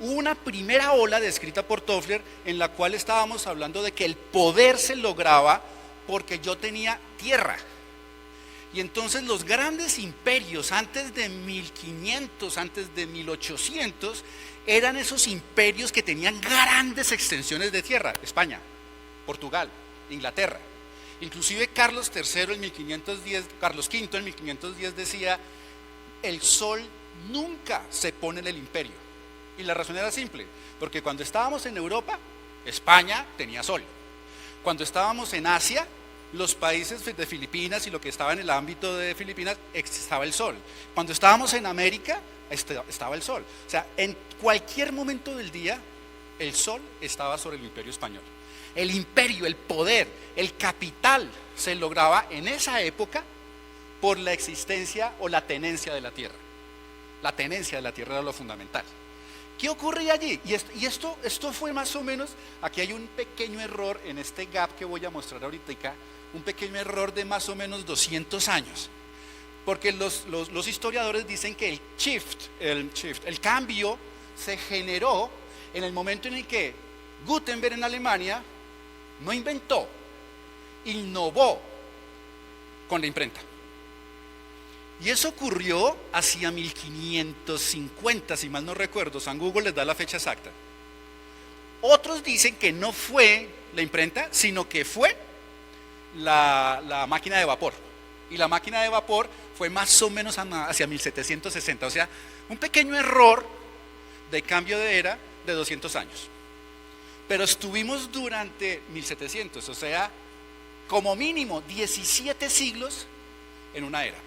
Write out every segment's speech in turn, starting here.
hubo una primera ola descrita por Toffler en la cual estábamos hablando de que el poder se lograba porque yo tenía tierra. Y entonces los grandes imperios antes de 1500, antes de 1800, eran esos imperios que tenían grandes extensiones de tierra. España, Portugal, Inglaterra. Inclusive Carlos III en 1510, Carlos V en 1510 decía, el sol nunca se pone en el imperio. Y la razón era simple, porque cuando estábamos en Europa, España tenía sol. Cuando estábamos en Asia, los países de Filipinas y lo que estaba en el ámbito de Filipinas, estaba el sol. Cuando estábamos en América, estaba el sol. O sea, en cualquier momento del día, el sol estaba sobre el imperio español. El imperio, el poder, el capital se lograba en esa época por la existencia o la tenencia de la tierra. La tenencia de la tierra era lo fundamental. ¿Qué ocurría allí? Y esto fue más o menos, aquí hay un pequeño error en este gap que voy a mostrar ahorita, un pequeño error de más o menos 200 años. Porque los historiadores dicen que el cambio se generó en el momento en el que Gutenberg en Alemania no inventó, innovó con la imprenta. Y eso ocurrió hacia 1550, si mal no recuerdo, San Google les da la fecha exacta. Otros dicen que no fue la imprenta, sino que fue la máquina de vapor. Y la máquina de vapor fue más o menos hacia 1760, o sea, un pequeño error de cambio de era de 200 años. Pero estuvimos durante 1700, o sea, como mínimo 17 siglos en una era.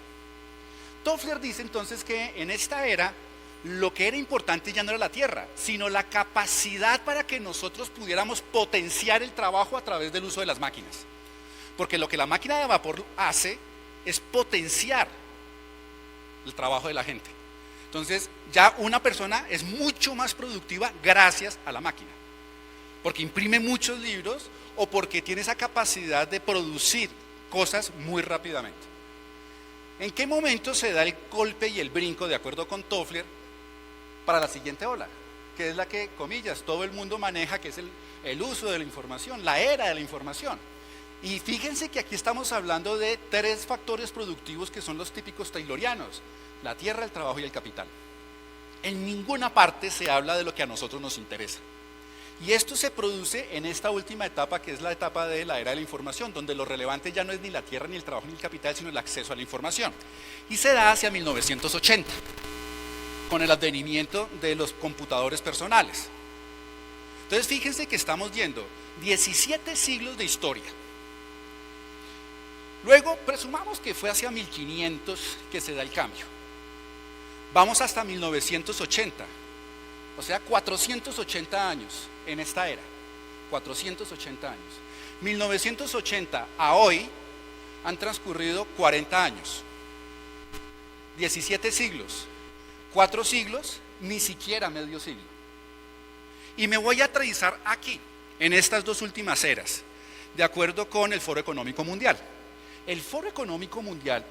Toffler dice entonces que en esta era lo que era importante ya no era la tierra, sino la capacidad para que nosotros pudiéramos potenciar el trabajo a través del uso de las máquinas. Porque lo que la máquina de vapor hace es potenciar el trabajo de la gente. Entonces ya una persona es mucho más productiva gracias a la máquina, porque imprime muchos libros o porque tiene esa capacidad de producir cosas muy rápidamente. ¿En qué momento se da el golpe y el brinco, de acuerdo con Toffler, para la siguiente ola? Que es la que, comillas, todo el mundo maneja, que es el uso de la información, la era de la información. Y fíjense que aquí estamos hablando de 3 factores productivos que son los típicos taylorianos: la tierra, el trabajo y el capital. En ninguna parte se habla de lo que a nosotros nos interesa. Y esto se produce en esta última etapa, que es la etapa de la era de la información, donde lo relevante ya no es ni la tierra, ni el trabajo, ni el capital, sino el acceso a la información. Y se da hacia 1980, con el advenimiento de los computadores personales. Entonces fíjense que estamos yendo 17 siglos de historia. Luego, presumamos que fue hacia 1500 que se da el cambio. Vamos hasta 1980, o sea, 480 años en esta era, 480 años. 1980 a hoy han transcurrido 40 años, 17 siglos, 4 siglos, ni siquiera medio siglo. Y me voy a aterrizar aquí, en estas 2 últimas eras, de acuerdo con el Foro Económico Mundial. El Foro Económico Mundial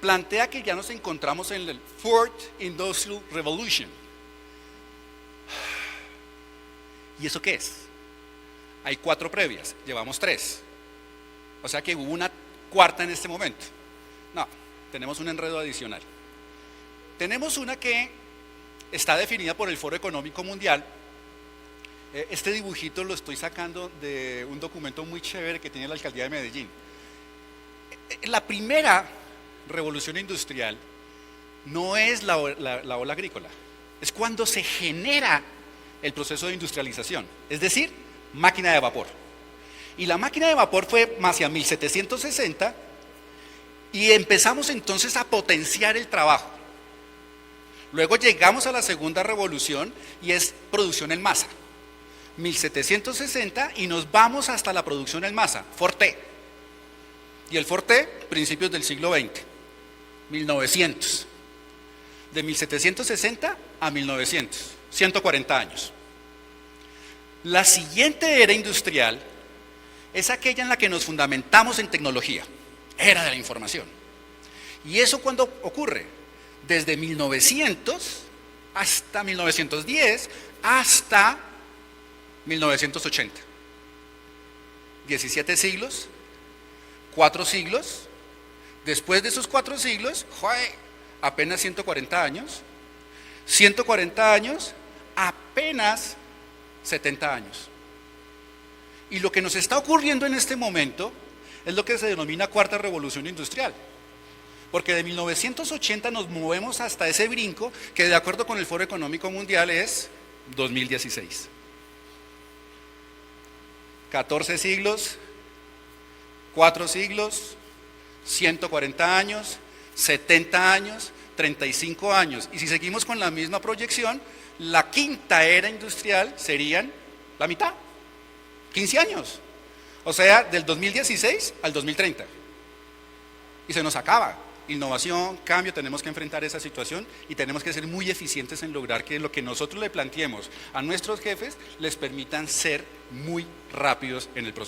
plantea que ya nos encontramos en el Fourth Industrial Revolution. ¿Y eso qué es? Hay 4 previas, llevamos 3. O sea que hubo una cuarta en este momento. No, tenemos un enredo adicional. Tenemos una que está definida por el Foro Económico Mundial. Este dibujito lo estoy sacando de un documento muy chévere que tiene la Alcaldía de Medellín. La primera revolución industrial no es la ola agrícola, es cuando se genera el proceso de industrialización, es decir, máquina de vapor. Y la máquina de vapor fue hacia 1760 y empezamos entonces a potenciar el trabajo. Luego llegamos a la segunda revolución y es producción en masa, 1760, y nos vamos hasta la producción en masa, Forte. Y el Forte, principios del siglo XX, 1900. De 1760 a 1900, 140 años. La siguiente era industrial es aquella en la que nos fundamentamos en tecnología, era de la información. ¿Y eso cuándo ocurre? Desde 1900 hasta 1910, hasta 1980. 17 siglos, 4 siglos. Después de esos 4 siglos, apenas 140 años. 140 años, apenas 70 años. Y lo que nos está ocurriendo en este momento es lo que se denomina cuarta revolución industrial. Porque de 1980 nos movemos hasta ese brinco que, de acuerdo con el Foro Económico Mundial, es 2016. 14 siglos, 4 siglos, 140 años, 70 años, 35 años. Y si seguimos con la misma proyección, la quinta era industrial serían la mitad, 15 años. O sea, del 2016 al 2030. Y se nos acaba. Innovación, cambio, tenemos que enfrentar esa situación y tenemos que ser muy eficientes en lograr que lo que nosotros le planteemos a nuestros jefes les permitan ser muy rápidos en el proceso.